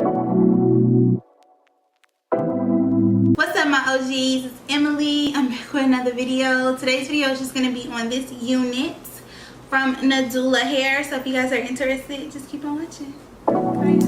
What's up, my OGs? It's Emily. I'm back with another video. Today's video is just going to be on this unit from Nadula hair. So if you guys are interested, just keep on watching. Right.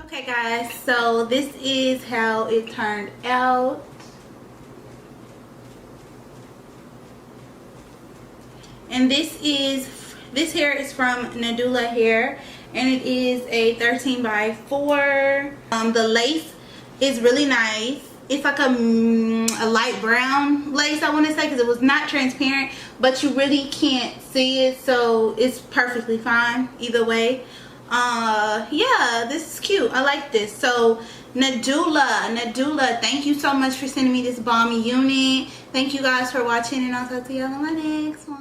Okay guys, so this is how it turned out. And this hair is from Nadula hair, and it is a 13 by 4. The lace is really nice. It's like a light brown lace, I want to say, because it was not transparent, but you really can't see it, so it's perfectly fine either way. Yeah, this is cute. I like this. So Nadula, thank you so much for sending me this balmy unit. Thank you guys for watching, and I'll talk to y'all in my next one.